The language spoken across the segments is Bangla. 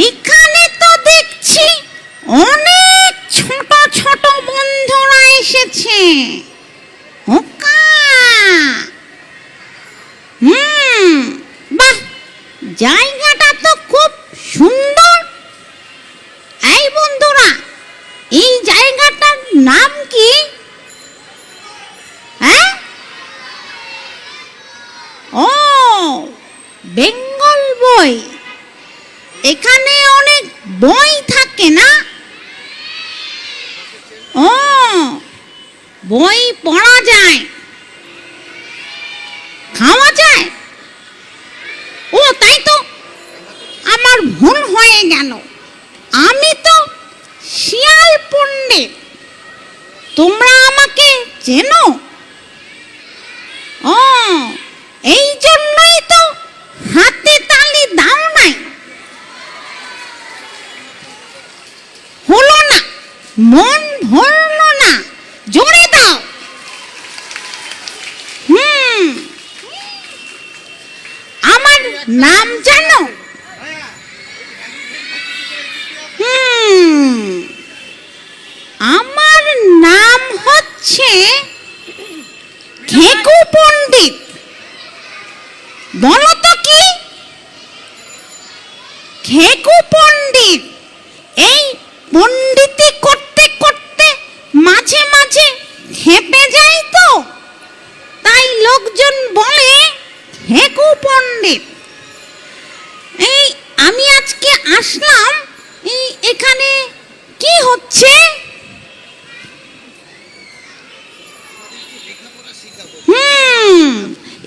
এখানে তো দেখছি অনেক ছোট ছোট বন্ধুরা এসেছে। বাহ, জায়গাটা তো খুব সুন্দর। এই বন্ধুরা, এই জায়গাটার নাম কি? হ্যাঁ, ও বেঙ্গল বই। এখানে অনেক বই থাকে না? ও, বই পড়া যায়, খাওয়া যায়। ও তাই তো, আমার ভুল হয়ে গেল। আমি তো শিয়াল পণ্ডিত, তোমরা আমাকে চেনো? ও, এই জন্যই তো হাতে তালি দাও নাই। হলো না, মন ভরলো না, জোরে দাও। আমার নাম জানো? আমার নাম হচ্ছে খেকু পণ্ডিত। বলো তো কি? খেকু পণ্ডিত। এই পণ্ডিতি করতে করতে মাঝে মাঝে খেপে যাই তো, তাই লোকজন বলে খেকু পণ্ডিত। এই আমি আজকে আসলাম, এই এখানে কি হচ্ছে?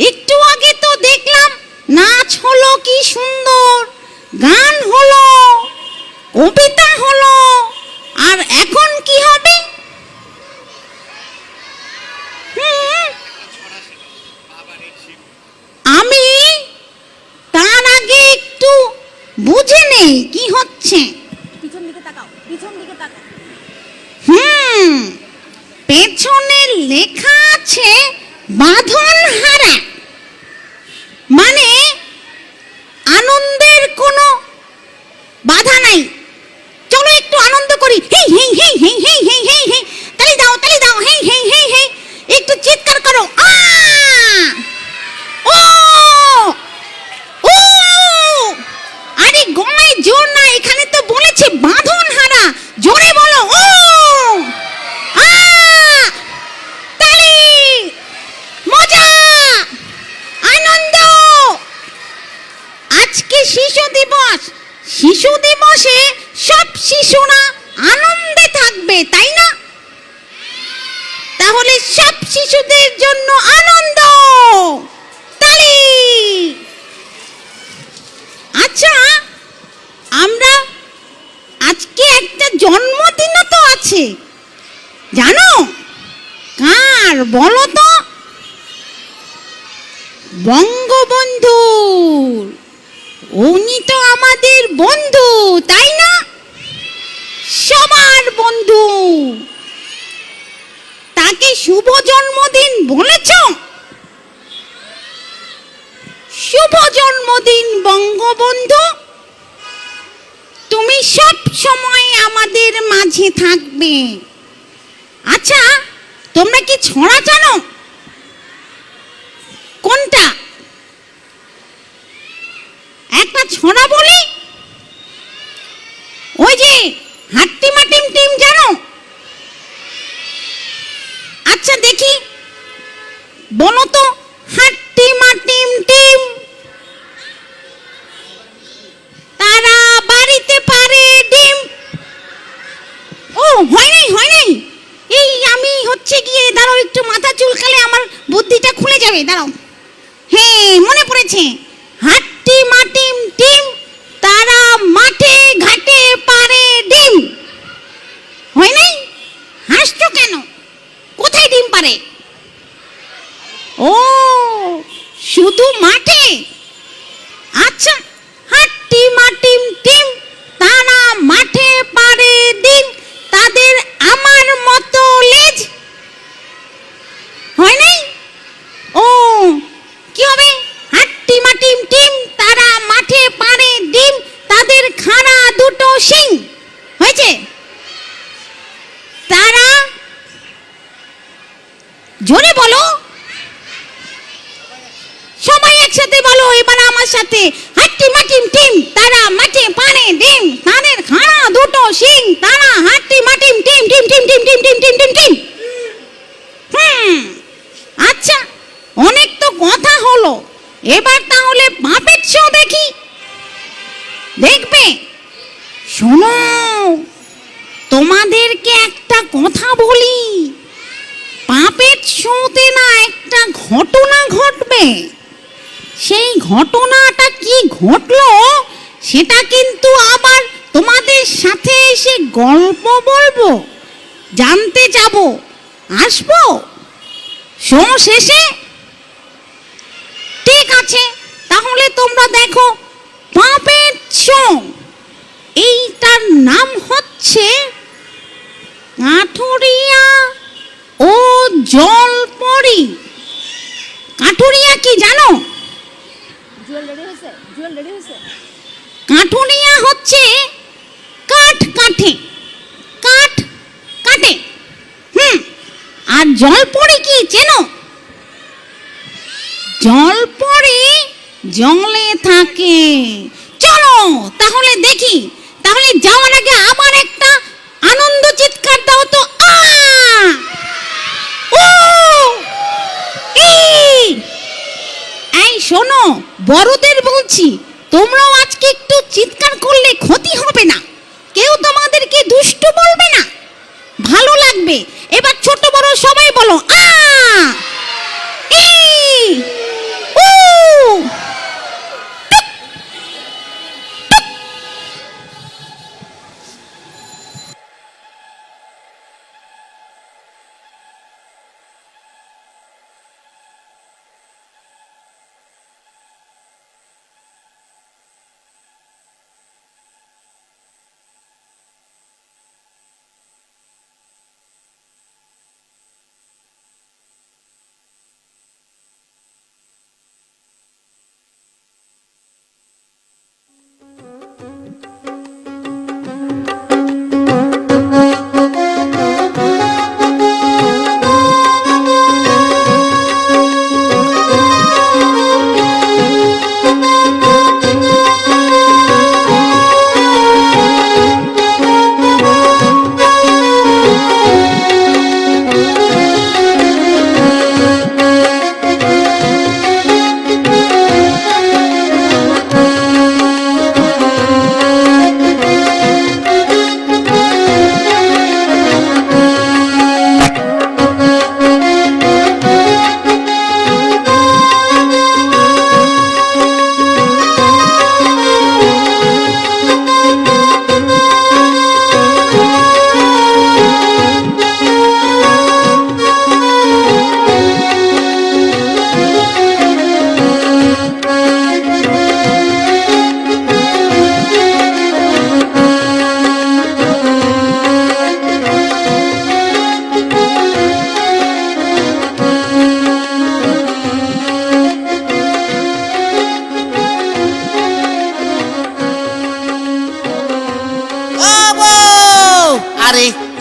একটু আগে তো দেখলাম নাচ হলো, কি সুন্দর গান হলো, কবিতা হলো, আর এখন কি হবে? আমি তার আগে একটু বুঝে নেই কি হচ্ছে। পিছন দিকে তাকাও, পিছন দিকে তাকাও। পেছনে লেখা আছে বাঁধনহারা, মানে আনন্দের কোনো বাধা নাই। চলো একটু আনন্দ করি। হেই হেই হেই হেই হেই হেই হেই হেই, তালি দাও তালি দাও, হেই হেই হেই হেই, একটু চিৎকার করো। ও ও, আরে গলায় জোর না, এখানে তো বলেছে বাঁধনহারা, জোরে বলো। ও তালি, মজা, আনন্দ। আজকে শিশু দিবস, শিশু দিবসে সব শিশুরা আনন্দে থাকবে, তাই না? তাহলে সব শিশুদের জন্য আনন্দ, তালি। আচ্ছা, আমরা আজকে একটা জন্মদিনও তো আছে, জানো? কার বলো তো? বঙ্গবন্ধুর। উনি তো আমাদের বন্ধু, তাই না? সবার বন্ধু। তাকে শুভ জন্মদিন বলেছ? শুভ জন্মদিন বঙ্গবন্ধু, তুমি সব সময় আমাদের মাঝে থাকবে। আচ্ছা, তোমরা কি ছড়া জানো? কোনটা? একটা ছড়া বলি। ওই যে হাট্টিমা টিম টিম, জানো? আচ্ছা দেখি, বলো তো, হাট্টিমা টিম টিম তারা বাড়িতে পারে ডিম। ও, হয় নাই হয় নাই। এই আমি হচ্ছে গিয়ে, দাঁড়াও একটু মাথা চুলকালে আমার বুদ্ধিটা খুলে যাবে, দাঁড়াও। হ্যাঁ, মনে পড়েছে। হাট্টিমা টিম টিম তারা মাঠে ঘাটে পারে ডিম। হয় নাই? হাসছো কেন? কোথায় ডিম পারে? ও, শুধু মাঠে। আচ্ছা, সাথে হাট্টি মাটিম টিম তারা মাঠে পানে ডিম তাদের খাড়া দুটো শিং তারা হাট্টি মাটিম টিম টিম টিম টিম টিম টিম টিম টিম টিম। আচ্ছা, অনেক তো কথা হলো, এবার তাহলে পাপেট শো দেখি। দেখবে? শোনো, তোমাদেরকে একটা কথা বলি, পাপেট শোতে না একটা ঘটনা ঘটবে। সেই ঘটনাটা কি ঘটলো সেটা কিন্তু আবার তোমাদের সাথে এসে গল্প বলবো, জানতে যাব, আসবো শো শেষে। ঠিক আছে, তাহলে তোমরা দেখো পাপেট শো। এইটার নাম হচ্ছে কাঠুরিয়া ও জলপরি। কাঠুরিয়া কি জানো? জুয়েল রেডি হয়েছে? জুয়েল রেডি হয়েছে? কাঠুরিয়া হচ্ছে কাঠ কাঠে, কাঠ কাটে। আর জলপরি কি চেনো? জলপরি জলে থাকে। চলো তাহলে দেখি। তাহলে যাওয়ার আগে আবার একটা আনন্দ চিৎকার দাও তো। আ ও এই শোনো, বড়দের বলছি, তোমরাও আজকে একটু চিৎকার করলে ক্ষতি হবে না, কেউ তোমাদেরকে দুষ্টু বলবে না, ভালো লাগবে। এবার ছোট বড় সবাই বলো আ ই উ।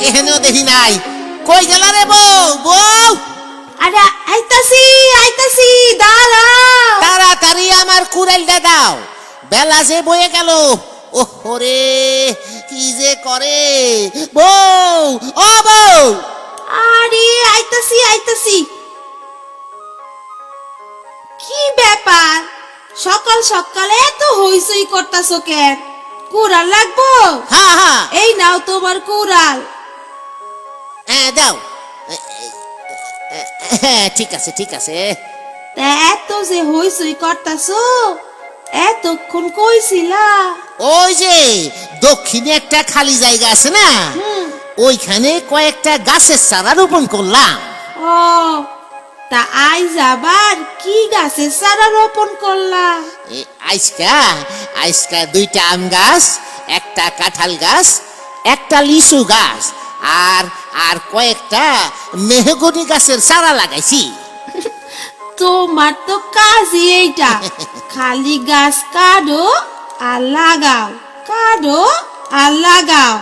এখানেও দেখি নাই, কই গেল রে বউ? বউ আরে আইতাছি আইতাছি, দাঁড়াও। তাড়াতাড়ি আমার কুড়ালটা দাও, বেলা যে বয়ে গেল। ওরে কি যে করে বউ, ও বউ। আরে আইতাছি আইতাছি। কি ব্যাপার, সকাল সকালে এত হইচই করতাছো কেন? কুড়াল লাগবো? হ্যাঁ হ্যাঁ এই নাও তোমার কুড়াল। হ্যাঁ দাও। হ্যাঁ ঠিক আছে ঠিক আছে। তা এত যে হইচই করতাছো, এতক্ষণ কইছিলা? ওই যে দক্ষিণে একটা খালি জায়গা আছে না, ওইখানে কয়েকটা গাছের চারা রোপণ করলাম। ও, তা আইজ আবার কি গাছের চারা রোপণ করলা? আইসকা আইসকা দুইটা আম গাছ, একটা কাঁঠাল গাছ, একটা লিচু গাছ, আর আর কয়েকটা মেহগনি গাছের চারা লাগাইছি। তোমার তো কাজই এইটা, খালি গাছ কাটো আর লাগাও, কাটো আর লাগাও।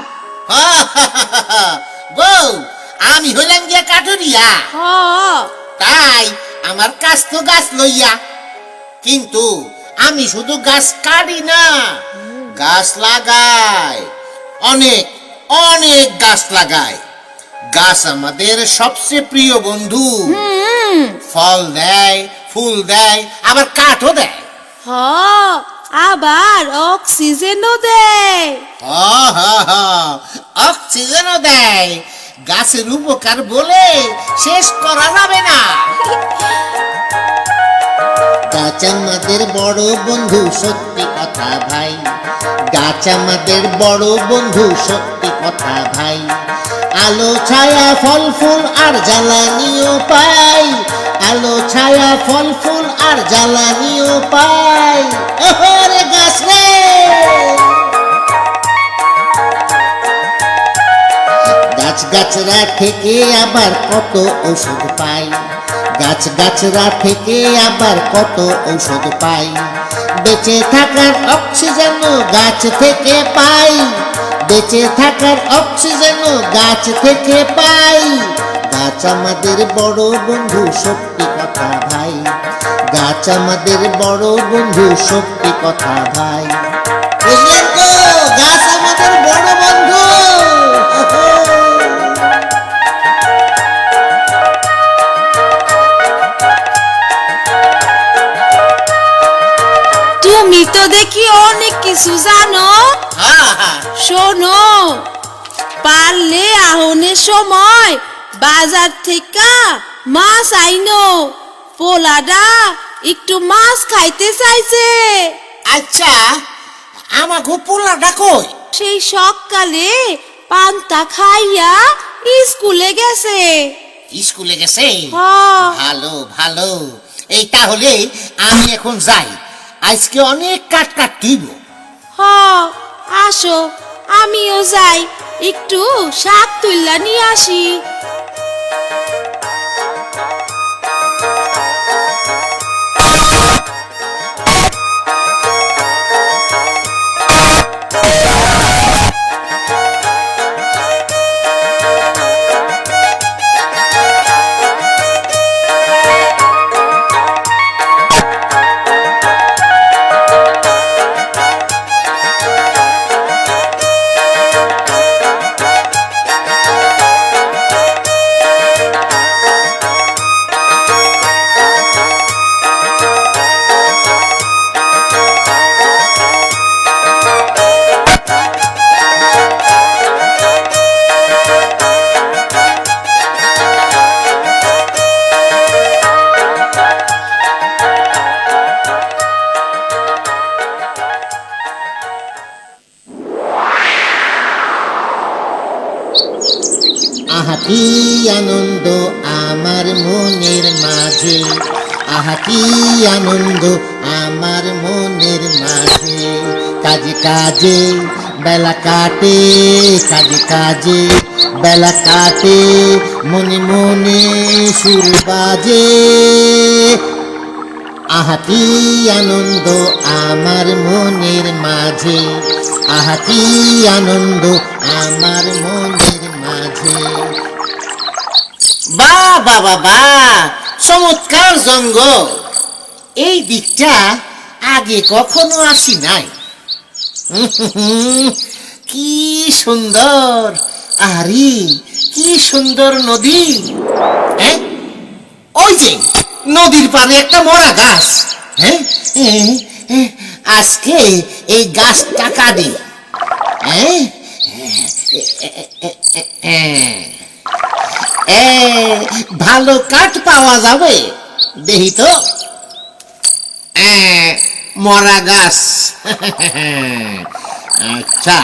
বউ, আমি হইলাম গিয়া কাঠুরিয়া, হ, তাই আমার কাজ তো গাছ লইয়া, কিন্তু আমি শুধু গাছ কাটি না, গাছ লাগাই, অনেক অনেক গাছ লাগাই। গাছ আমাদের সবচেয়ে প্রিয় বন্ধু। ফল দেয়, ফুল দেয়, আবার কাঠও দেয়। হ, আবার অক্সিজেনও দেয়। অক্সিজেনও দেয়। গাছের উপকার বলে শেষ করা যাবে না। গাছ আমাদের বড় বন্ধু, সত্যি কথা ভাই। গাছ আমাদের বড় বন্ধু, সত্যি কথা ভাই। আলো ছায়া ফল ফুল আর জ্বালানিও পাই। আলো ছায়া ফল ফুল আর জ্বালানিও পাই। ওরে গাছ রে, গাছ গাছরা থেকে আবার কত ঔষধ পাই। গাছ গাছরা থেকে আবার কত ঔষধ পাই। বেঁচে থাকার অক্সিজেন গাছ থেকে পাই। বেঁচে থাকার অক্সিজেন গাছ থেকে পাই। গাছ আমাদের বড় বন্ধু, সত্যি কথা ভাই। গাছ আমাদের বড় বন্ধু, সত্যি কথা ভাই। বুঝলেন তো, গাছ আমাদের বড় বন্ধু। তুমি তো দেখি অনেক কিছু জানো। শোনো, পারলে আহনের সময় বাজার থেকে মাছ আইনো। পোলাডা একটু মাছ খাইতে চাইছে। আচ্ছা, আমাকে পোলাটা কই? সেই সকালে পান্তা খাইয়া স্কুলে গেছে। স্কুলে গেছে? হ্যাঁ। ভালো ভালো। এই তাহলে আমি এখন যাই, আজকে অনেক কাট দিব। হ, আসো, আমিও যাই, একটু শাক তুইলা নিয়ে আসি। আহা কি আনন্দ আমার মনের মাঝে। আহা কি আনন্দ আমার মনের মাঝে। কাজে কাজে বেলা কাটে, কাজে কাজে বেলা কাটে, মনে মনে সুর বাজে। আহা কি আনন্দ আমার মনের মাঝে। আহা কি আনন্দ আমার মনের মাঝে। বাহ বাহ বাহ বাহ, চমৎকার জঙ্গল। এই দিকটা আগে কখনো আসি নাই। কি সুন্দর, আরে কি সুন্দর নদী। ওই যে নদীর পাড়ে একটা মরা গাছ। আজকে এই গাছটা কাটি। ভালো কাঠ পাওয়া যাবে, দেখি তো। মরা গাছ। আচ্ছা,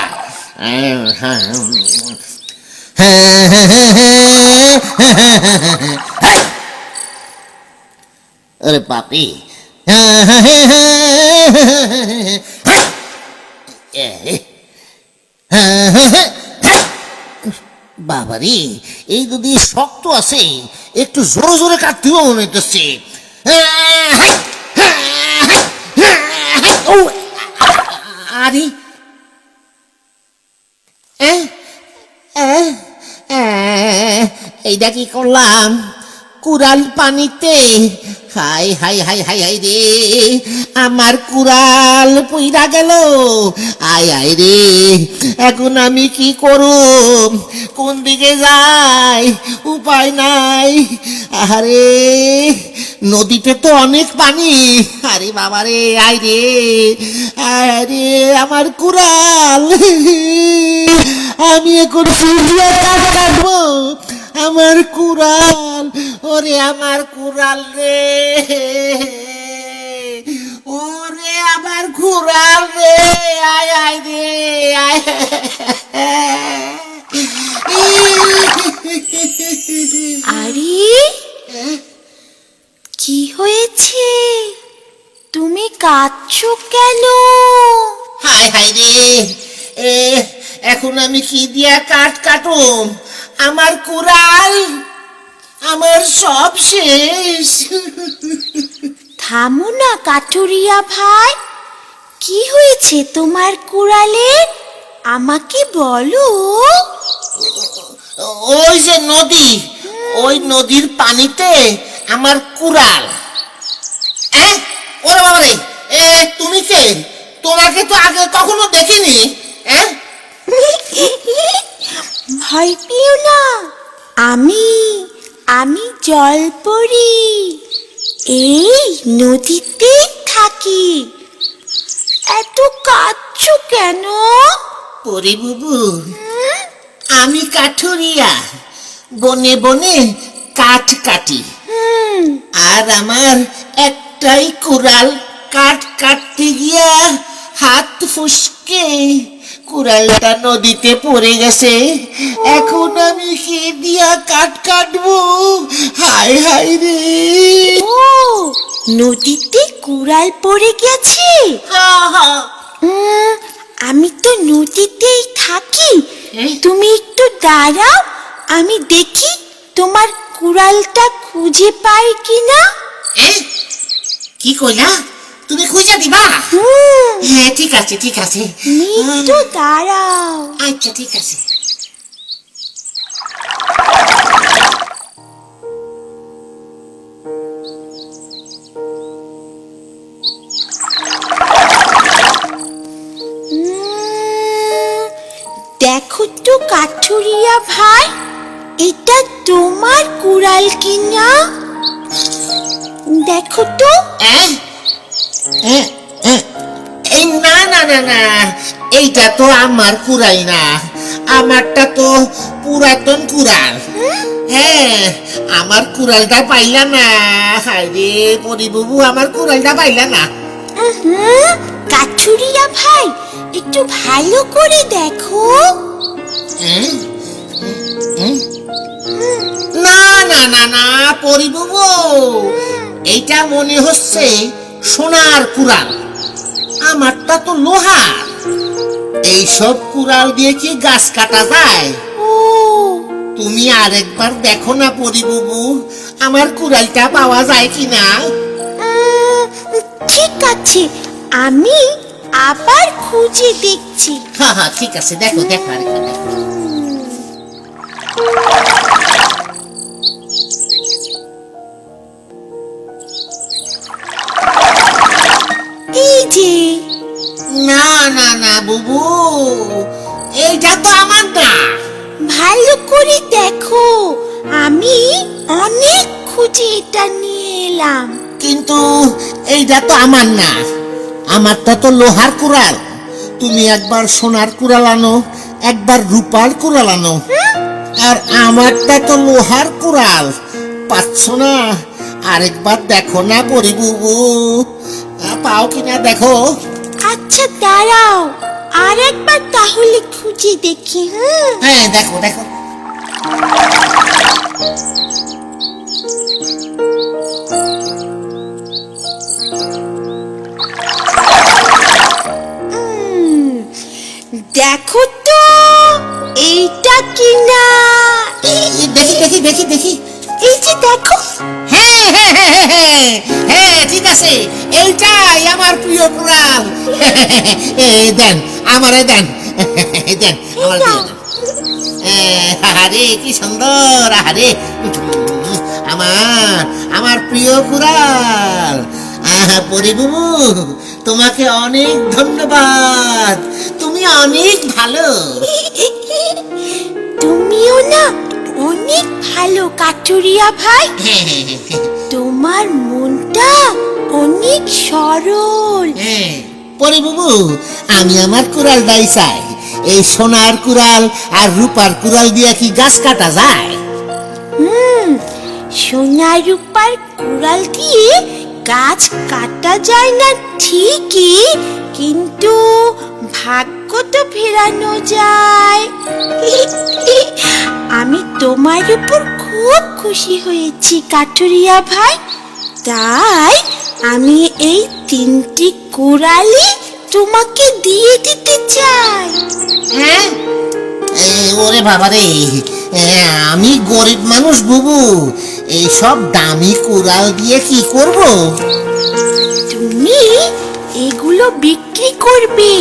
अरे पापी। বাবারে, এই যদি শক্ত আছে, একটু জোরে জোরে কাটতে হবে মনে হচ্ছে। আরে এইটা কি করলাম? কুড়াল পানিতে। High high high high high রে, আমার কুড়াল পুইরা গেল। আয় আয় রে, এখন আমি কি করব, কোন দিকে যাই, উপায় নাই। আরে নদীতে তো অনেক পানি। আরে বাবা রে, আয় রে, আরে আমার কুড়াল। আমি এখন ফুলিয়া কাঠ কাটবো, আমার কুড়াল, ওরে আমার কুড়াল রে, ওরে আমার কুড়াল রে, আয় আয় রে, আয়। আরে কি হয়েছে, তুমি কাঁদছো কেন? হায় হায় রে, এখন আমি কি দিয়া কাঠ কাটুম, আমার কুড়াল, আমার সব শেষ। থামো না কাঠুরিয়া ভাই, কি হয়েছে তোমার কুড়ালে, আমাকে বলো। ওই যে নদী, ওই নদীর পানিতে আমার কুড়াল। ওরে বাবা রে, তুমি কে? তোমাকে তো আগে কখনো দেখিনি। ভয় পেও না, আমি জলপরি, এই নদীতে থাকি। এত কাঁদছো কেন? পরি বুবু, আমি কাঠুরিয়া, বনে বনে কাঠ কাটি। আর আমার একটাই কুড়াল, কাঠ কাটতে গিয়া হাত ফুসকে কুড়ালটা নদীতে পড়ে গেছে। এখন আমি কি দিয়া কাঠ কাটবো, হায় হায় রে। ও, নদীতে কুড়াল পড়ে গেছে। আমি তো নদীতেই থাকি, তুমি একটু দাঁড়াও, আমি দেখি তোমার কুড়ালটা খুঁজে পাই কিনা। কি কইলা, তুমি খুঁজে দিবা? হ্যাঁ ঠিক আছে ঠিক আছে, একটু দাঁড়াও। আচ্ছা ঠিক আছে। দেখো তো কাঠুরিয়া ভাই, এটা তোমার কুড়াল কিনা, দেখো তো। এই না না না না, এইটা তো আমার কুড়াল না, আমারটা তো পুরাতন কুড়াল। হ্যাঁ, আমার কুড়ালটা পাইলা না। হায় রে পরি বাবু, আমার কুড়ালটা পাইলা না। কাঠুরিয়া ভাই, একটু ভালো করে দেখো। না না না না পরি বাবু, এইটা মনে হচ্ছে সোনার কুড়াল, আমারটা তো লোহার। এইসব কুড়াল দিয়ে কি গাছ কাটা যায়? ও, তুমি আরেকবার দেখো না পরি বাবু, আমার কুড়ালটা পাওয়া যায় কিনা। ঠিক আছে, আমি আবার খুঁজে দেখছি। হ্যাঁ হ্যাঁ ঠিক আছে, দেখো দেখো আরেকবার দেখো। এই যে, না না না বুবু, এইটা তো আমার না। ভালো করে দেখো, আমি অনেক খুঁজে এটা নিয়ে এলাম। কিন্তু এইটা তো আমার না, আমারটা তো লোহার কুড়াল। তুমি একবার সোনার কুড়াল আনো, একবার রূপার কুড়াল আনো, আর আমারটা তো লোহার কুড়াল, পাচ্ছ না? আরেকবার দেখো না পরি বুবু, পাও কিনা দেখো। আচ্ছা দাঁড়াও, আর একবার তাহলে খুঁজে দেখি। হ্যাঁ দেখো দেখো। দেখো তো, এইটা কিনা। দেখি দেখি দেখি দেখি, এই যে দেখো। হ্যাঁ হ্যাঁ হ্যাঁ হ্যাঁ হ্যাঁ ঠিক আছে, এইটাই আমার প্রিয় কুড়াল। দেন আমারে দেন, দেন আমার দিয়ে দেন। আরে কি সুন্দর, আরে আমার আমার প্রিয় কুড়াল। পরিবুবু, তোমাকে অনেক ধন্যবাদ, তুমি অনেক ভালো। তুমিও না অনেক ভালো কাঠুরিয়া ভাই। তোমার মনটা অনেক সরল। পরিবুবু, আমি আমার কুড়ালটাই চাই। এই সোনার কুড়াল আর রূপার কুড়াল দিয়ে কি গাছ কাটা যায়? সোনা রূপার কুড়াল দিয়ে গাছ কাটা যায় না ঠিকই, কিন্তু ভাগ্য তো ফেরানো যায়। আমি তোমার উপর খুব খুশি হয়েছি কাঠুরিয়া ভাই, তাই আমি এই 3টি কুড়ালি তোমাকে দিয়ে দিতে চাই। হ্যাঁ? ওরে বাবা রে, আমি গরিব মানুষ বুবু, এই সব দামি কুড়াল দিয়ে কি করব? তুমি এগুলো বিক্রি করবে,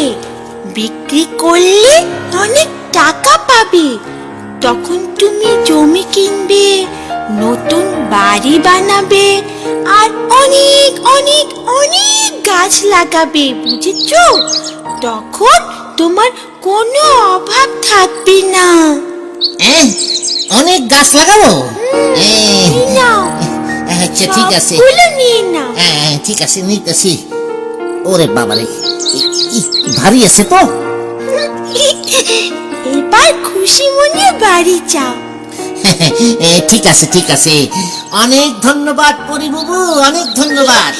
বিক্রি করলে অনেক টাকা পাবে। তখন তুমি জমি কিনবে, নতুন বাড়ি বানাবে, আর অনেক অনেক অনেক গাছ লাগাবে, বুঝেছো? তখন তোমার কোনো অভাব থাকবে না। অনেক গাছ লাগাবো? নাও, আচ্ছা ঠিক আছে, সবগুলো নিয়ে নাও। ঠিক আছে, নিতেছি। ওরে বাবারে, ভারী আছে তো। এবার খুশি মনে বাড়ি যাও। ঠিক আছে ঠিক আছে, অনেক ধন্যবাদ পরিবুবু, অনেক ধন্যবাদ।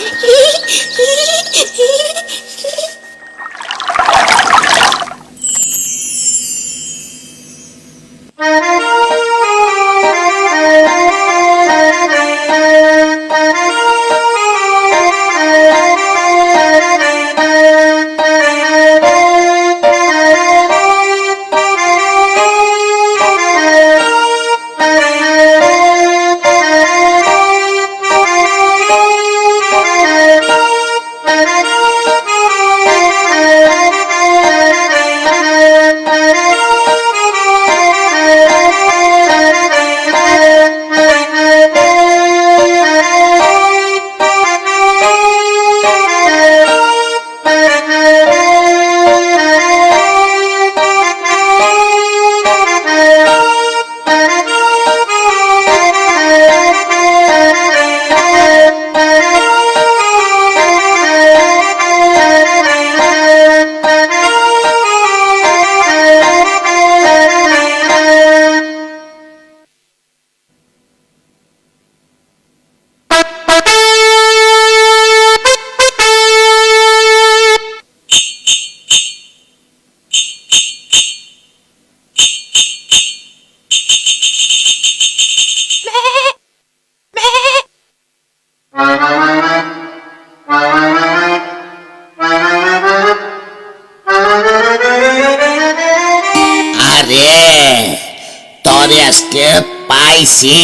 তরে আজকে পাইছি।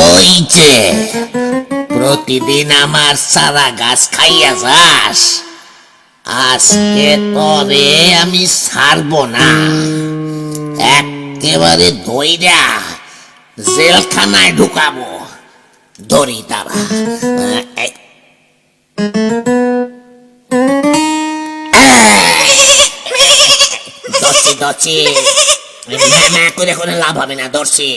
ওই যে প্রতিদিন আমার সারা গাছ খাইয়া যাস, আজকে তরে আমি ছাড়বো না, একেবারে ধইরা জেলখানায় ঢুকাবো। ধরি তারা দর্শি করে কোনো লাভ হবে না, দর্শি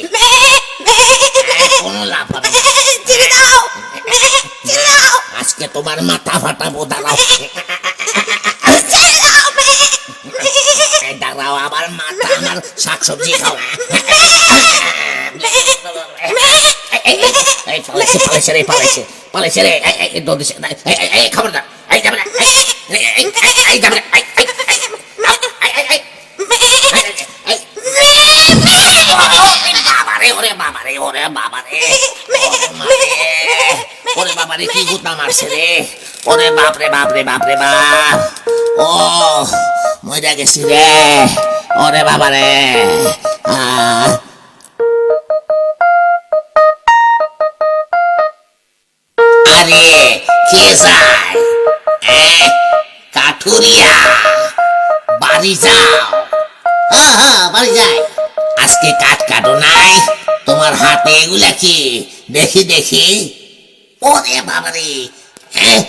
কোনো লাভ হবে না। আজকে তোমার মাথা ফাটাবো, দাঁড়াও দাঁড়াও, আবার মাথা আমার শাকসবজি খাও। পালাইছে রে, পালাইছে পালাইছে রে, খবরদার যাবে না, যাবে না। ওরে বাবারে, ওরে বাবারে, ওরে বাবারে, কি গুতা মারছে রে, ওরে বাপরে বাপরে বাপরে বাপ, ও মইরা গেছি রে, ওরে বাবারে। আরে কে যায়? কাঠুরিয়া, বাড়ি যাও। হ্যাঁ বাড়ি যাই। আজকে কাঠ কাটো নাই, তোমার হাতে এগুলা কি? দেখি দেখি। ওরে বাবারে, হ্যাঁ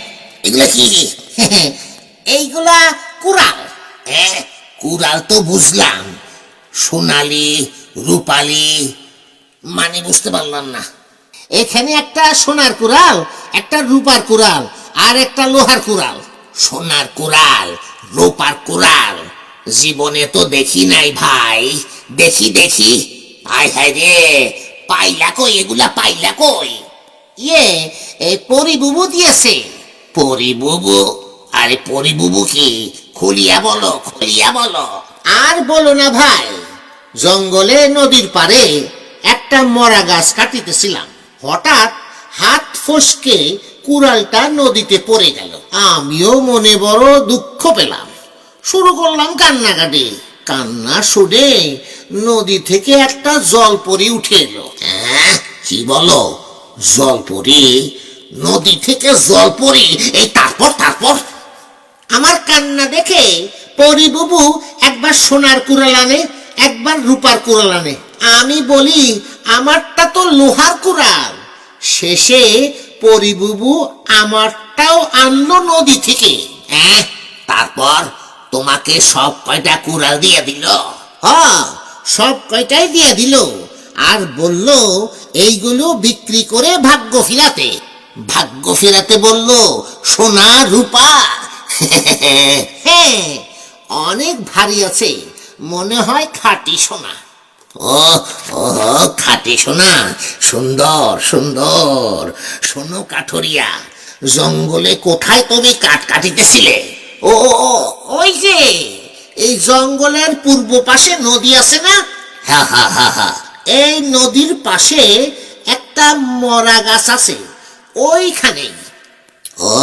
এগুলা কি? এইগুলা কুড়াল। হ্যাঁ কুড়াল তো বুঝলাম, সোনালি রূপালি, মানে বুঝতে পারলাম না। এখানে একটা সোনার কুড়াল, একটা রূপার কুড়াল, আর একটা লোহার কুড়াল। সোনার কুড়াল, রূপার কুড়াল জীবনে তো দেখি নাই ভাই। দেখি দেখি। আয় হায় রে, পাইলা কই এগুলা? পাইলা কই? ইয়ে, এই পরিবুবু দিয়েছে। পরিবুবু? আরে পরিবুবু কি? খুলিয়া বলো, খুলিয়া বলো। আর বলো না ভাই, জঙ্গলে নদীর পারে একটা মরা গাছ কাটিতেছিলাম, হঠাৎ হাত ফসকে কুড়ালটা নদীতে পড়ে গেল। আমিও মনে বড় দুঃখ পেলাম, শুরু করলাম কান্নাকাটি। কান্না শুনে নদী থেকে একটা জলপরি উঠে এলো। হ্যাঁ কি বলো? জলপরি? নদী থেকে জলপরি? এই তারপর তারপর? আমার কান্না দেখে পরিবুবু একবার সোনার কুড়াল আনে, একবার রূপার কুড়াল আনে। আমি বলি আমারটা তো লোহার কুড়াল। শেষে পরিবুবু আমারটাও আনলো নদী থেকে। হ্যাঁ তারপর তোমাকে সব কয়টা কুড়াল দিয়ে দিল? হ্যাঁ সব কয়টাই দিয়ে দিল, আর বলল এইগুলো বিক্রি করে ভাগ্য ফিরাতে। ভাগ্য ফেরাতে বলল সোনা রূপা। হ্যাঁ অনেক ভারী আছে, মনে হয় খাঁটি সোনা। ও ও খাঁটি সোনা, সুন্দর সুন্দর। শোনো কাঠুরিয়া, জঙ্গলে কোথায় তুমি কাঠ কাটিতেছিলে? ও ওই যে এই জঙ্গলের পূর্ব পাশে নদী আছে না? হ্যাঁ হ্যাঁ হ্যাঁ হ্যাঁ, এই নদীর পাশে একটা মরা গাছ আছে, ওইখানেই। ও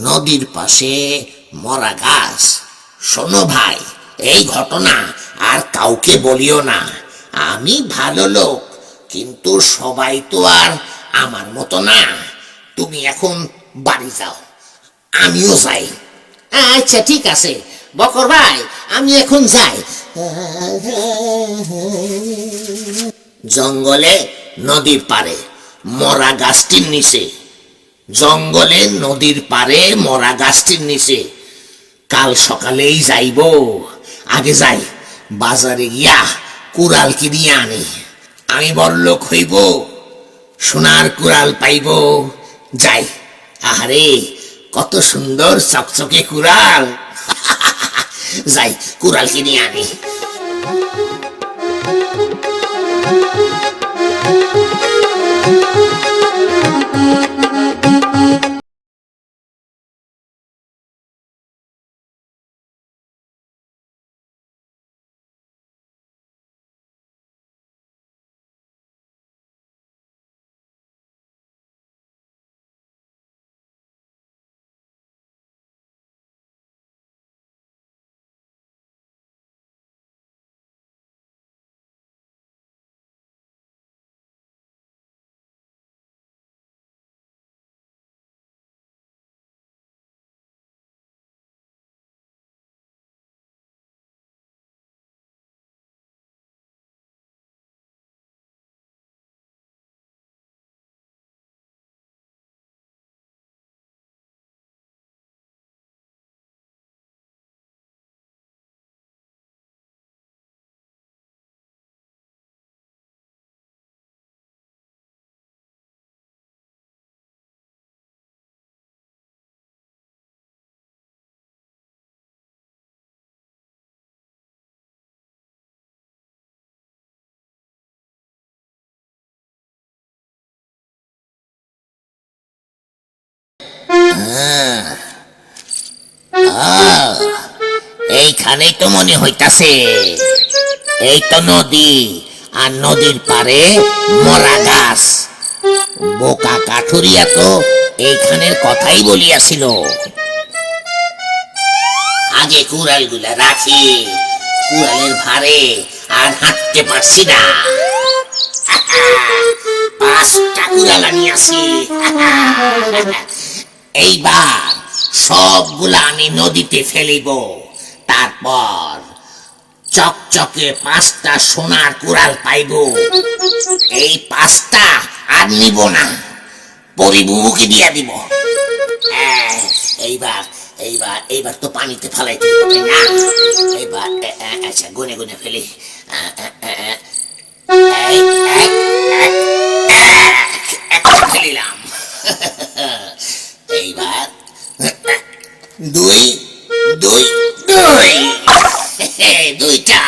নদীর পাশে মরা গাছ। শোনো ভাই, এই ঘটনা আর কাউকে বলিও না। আমি ভালো লোক, কিন্তু সবাই তো আর আমার মতো না। তুমি এখন বাড়ি যাও, আমিও যাই। আচ্ছা ঠিক আছে বকর ভাই, আমি এখন যাই। জঙ্গলে নদীর পারে মরা গাছটির নিচে, জঙ্গলে নদীর পারে মরা গাছটির নিচে কাল সকালেই যাইব। আগে যাই বাজারে গিয়া কুড়াল কিনিয়া আনি। আমি বড়লোক হইব, সোনার কুড়াল পাইব। যাই। আহারে কত সুন্দর চকচকে কুড়াল। যাই কুড়াল কিনিয়া আনি। এইখানেই তো মনে হইতাছে। এই তো নদী, আর নদীর পারে মরা গাছ। বোকা কাঠুরিয়া তো এইখানের কথাই বলিয়াছিল। আগে কুড়াল গুলা রাখি, কুড়ালের ভারে আর হাঁটতে পারছি না। 5টা কুড়াল আনিয়াছি। এইবার সবগুলা আমি নদীতে ফেলিব, তারপর চকচকে 5টা সোনার কুড়াল পাইব। এই 5টা আর নিব না, পরিবুবুকে দিয়া দিব। হ্যাঁ, এইবার এইবার এইবার তো পানিতে ফেলাইতে হবে না। এইবার আচ্ছা গুনে গুনে ফেলি। একটা ফেলিলাম। এইবার 2 2 2 2টা।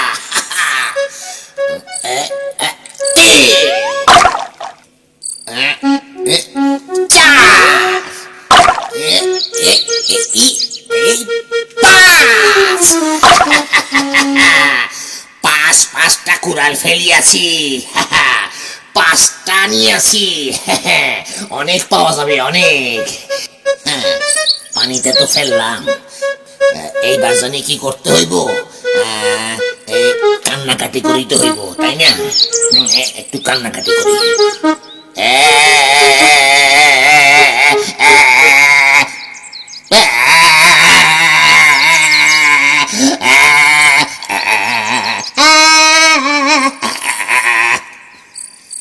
পাঁচটা কুড়াল ফেলিয়াছি, 5টা নিয়েছি। অনেক পাওয়া যাবে, অনেক। পানিতে তো ফেললাম, এইবার জানি কি করতে হইব। কান্নাকাটি করিতে হইব, তাই না? একটু কান্নাকাটি করি।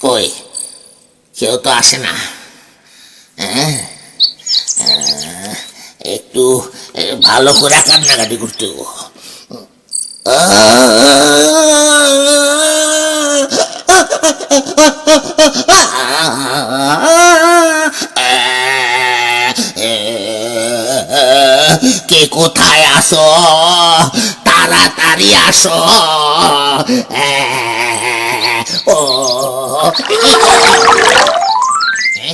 কই কেউ তো আসে না। একটু ভালো করে কান্নাকাটি করতে হইব। কে কোথায় আসো, তাড়াতাড়ি আসো। ও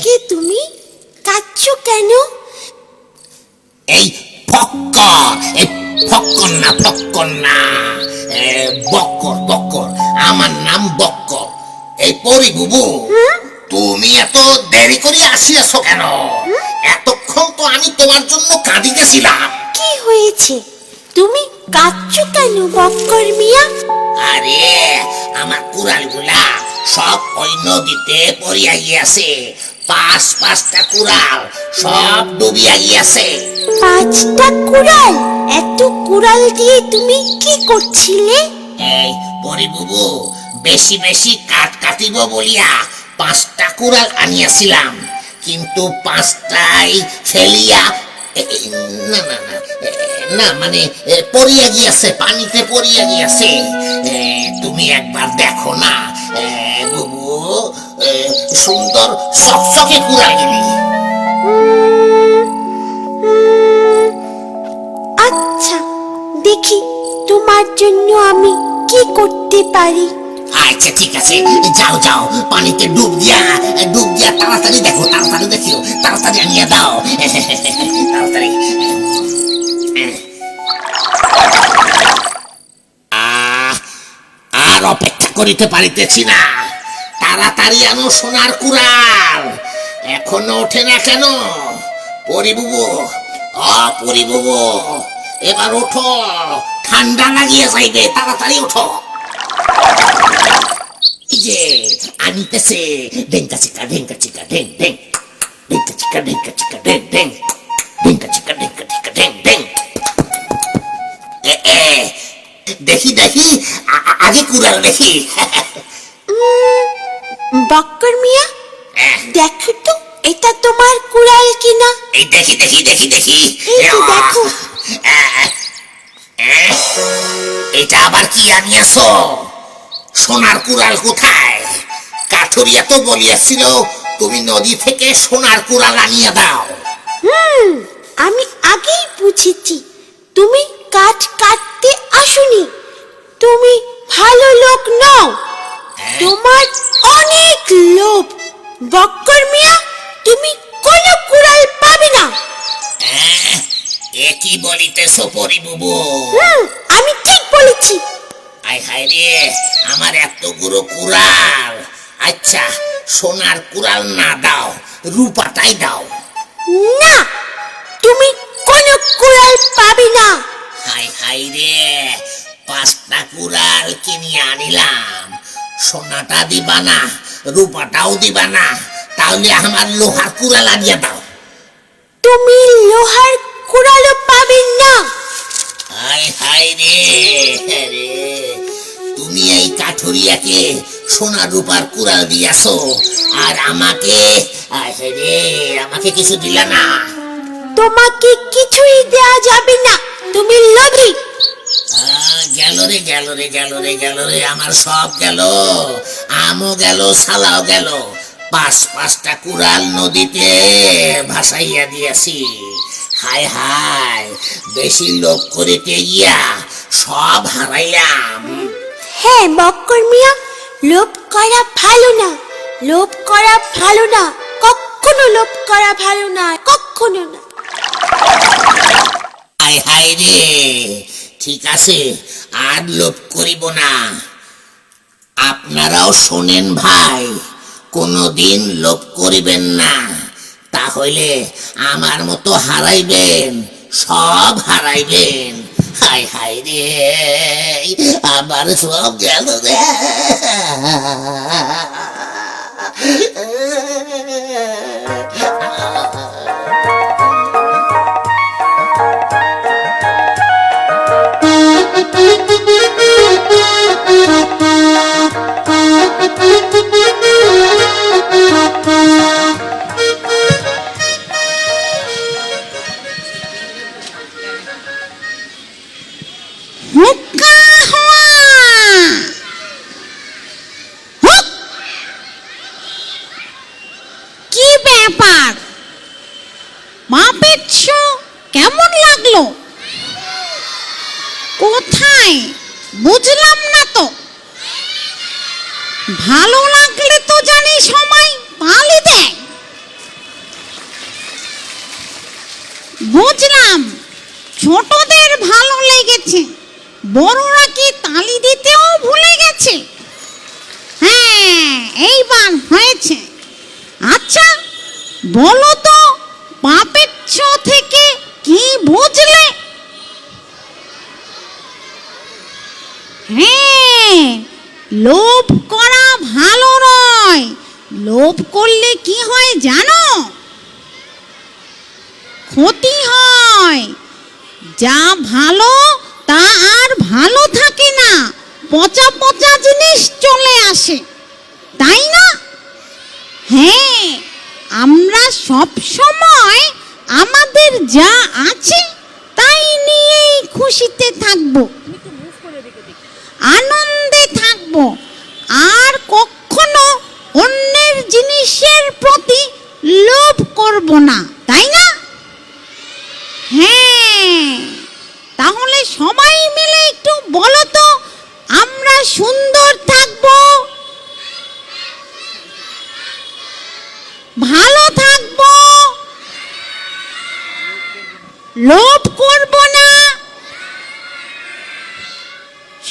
কে তুমি? কাঁদছো কেন? এই ফক্কর, এই ফক্কর না, ফক্কর না, বক্কর, বক্কর। আমার নাম বক্কর। এই পরি বুবু, তুমি এত দেরি করে আসিয়াছো কেন? এতক্ষণ তো আমি তোমার জন্য কাঁদিতেছিলাম। কি হয়েছে? তুমি কাঁদছো কেন বক্কর মিয়া? আরে আমার কুড়ালগুলা সব ওই নদীতে পড়িয়া গিয়াছে। 5টা কুড়াল সব ডুবিয়া গিয়াছে। 5টা কুড়াল? এত কুড়াল দিয়ে তুমি কি করছিলে? এই পরিবুবু, বেশি বেশি কাঠ কাটিব বলিয়া 5টা কুড়াল আনিয়াছিলাম, কিন্তু 5টাই ফেলিয়া না না না না, মানে পড়িয়া গিয়াছে, পানিতে পড়িয়া গিয়াছে। তুমি একবার দেখো না বুবু, সুন্দর চকচকে কুড়ালগুলি। আচ্ছা, দেখি তোমার জন্য আমি কি করতে পারি। আচ্ছা ঠিক আছে, যাও যাও, পানিতে ডুব দিয়া তাড়াতাড়ি দেখো, তাড়াতাড়ি দেখিও, তাড়াতাড়ি আনিয়া দাও। তাড়াতাড়ি। আর অপেক্ষা করিতে পারিতেছি না, তাড়াতাড়ি আনো সোনার কুড়াল। এখনো ওঠে না কেন? পরিবুবু, পরিবুবু, এবার ওঠো, ঠান্ডা লাগিয়ে যাইবে, তাড়াতাড়ি ওঠো। যে আনিতেছে, ঢেঙ্কা চিকা ঢেঙ্কা চিকা ঢেং ঢেং, ঢেঙ্কা চিকা ঢেঙ্কা চিকা ঢেং ঢেং, ঢেঙ্কা চিকা ঢেঙ্কা চিকা ঢেং ঢেং। দেখি দেখি, আগে কুড়াল দেখি। বক্কর মিয়া, দেখো তো এটা তোমার কুড়াল কিনা। এই দেখি দেখি দেখি দেখি, এই তো দেখো। এটা আবার কি আনিয়াছো? সোনার কুড়াল কোথায়? কাঠুরিয়া তো বলিয়াছিল তুমি নদী থেকে সোনার কুড়াল আনিয়া দাও। আমি আগেই বুঝেছি তুমি কাঠ কাটতে আসোনি, তুমি ভালো লোক নও, তোমার অনেক লোভ। বক্কর মিয়া, তুমি কোনো কুড়াল পাবে না। এ কি বলিতেছো পরিবুবু? আমি ঠিক বলেছি। আয় হায় রে, আমার এতগুলো কুড়াল। আচ্ছা, সোনার কুড়াল না দাও, রূপাটাই দাও। না, তুমি কোনো কুড়াল পাবে না। হায় হায় রে, 5টা কুড়াল কিনিয়ে আনিলাম, সোনাটা দিবা না, রূপাটাও দিবা না, তাহলে আমার লোহার কুড়াল আনিয়া দাও। তুমি লোহার কুড়ালও পাবে না। হায় হায় রে, রে কাঠুরিয়াকে সোনা রূপার কুড়াল দিয়াছো, আর আমাকে আমাকে কিছু দিলা না। তোমাকে কিছুই দেয়া যাবে না, তুমি লোভী। গেল রে, আমার সব গেল, আমও গেল, সালাও গেল। পাঁচটা কুড়াল নদীতে ভাসাইয়া দিয়াছি। হায় হায়, বেশি লোভ করিতে গিয়া সব হারাইলাম। হ্যাঁ বক্কর মিয়া, লোভ করা ভালো না, লোভ করা ভালো না, কখনো লোভ করা ভালো না, কখনো না। হায় হায় রে, ঠিক আছে, আর লোভ করিব না। আপনারাও শোনেন ভাই, কোনদিন লোভ করিবেন না, তাহলে আমার মতো হারাইবেন, সব হারাইবেন। হায় হায় রে, আবার সব গেল রে। হুক্কা হওয়া। হুক। কি ব্যাপার, মা পেচ্ছ, কেমন লাগলো? কোথায় বুঝলাম না তো। ভালো লাগলে তো জানি সময় তালি দেয়। বুঝলাম ছোটদের ভালো লেগেছে, বড়রা কি তালি দিতেও ভুলে গেছে? হ্যাঁ, এইবার হয়েছে। আচ্ছা বলো তো, পাপেচ্ছ থেকে কি বুঝলে? হ্যাঁ, লোভ করা ভালো নয়। লোভ করলে কি হয় জানো? ক্ষতি হয়। যা ভালো তা আর ভালো থাকে না, পচা পচা জিনিস চলে আসে, তাই না? হ্যাঁ, আমরা সব সময় আমাদের যা আছে তাই নিয়েই খুশিতে থাকবো, আনন্দে থাকবো, আর কখনো অন্যের জিনিসের প্রতি লোভ করব না, তাই না? হ্যাঁ, তাহলে সবাই মিলে একটু বলো তো, আমরা সুন্দর থাকবো, ভালো থাকবো, লোভ করব না,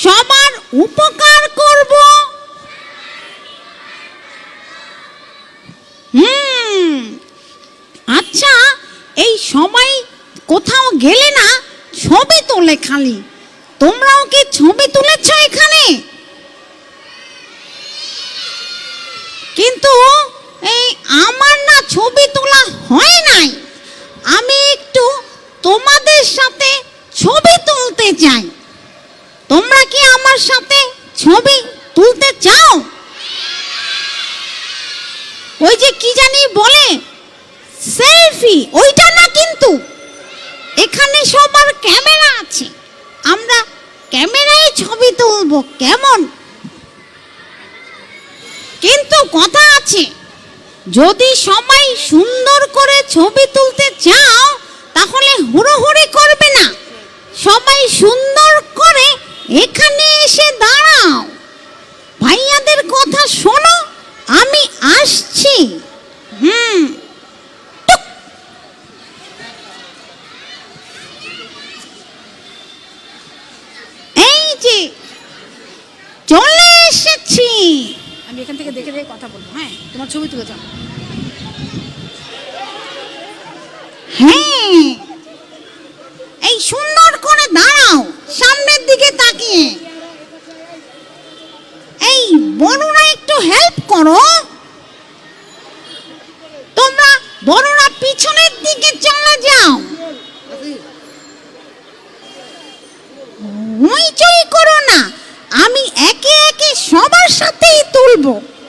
সবার উপকার করব। আচ্ছা, এই সবাই কোথাও গেলে না ছবি তোলে খালি। তোমরাও কি ছবি তুলেছ এখানে? কিন্তু এই আমার না ছবি তোলা হয় নাই। আমি একটু তোমাদের সাথে ছবি তুলতে চাই। তোমরা কি আমার সাথে ছবি তুলতে চাও? ওই যে কি জানি বলে, সেলফি, ওইটা না কিন্তু। এখানে সবার ক্যামেরা আছে, আমরা ক্যামেরায় ছবি তুলবো, কেমন? কিন্তু কথা আছে, যদি সবাই সুন্দর করে ছবি তুলতে চাও তাহলে হুড়োহুড়ি করবে না, সবাই সুন্দর করে এখানে এসে দাঁড়াও। ভাইয়াদের কথা শোনো, আমি আসছি। এই যে চলে এসেছি। আমি এখান থেকে দেখে দেখে কথা বলবো। হ্যাঁ, তোমার ছবি তুলে যাও। হ্যাঁ, এই সুন্দর করে দাঁড়াও, সামনের দিকে তাকিয়ে। এই বড়রা একটু হেল্প করো। তোমরা বড়রা পিছনের দিকে চলে যাও। হইচই করো না, আমি একে একে সবার সাথেই তুলবো।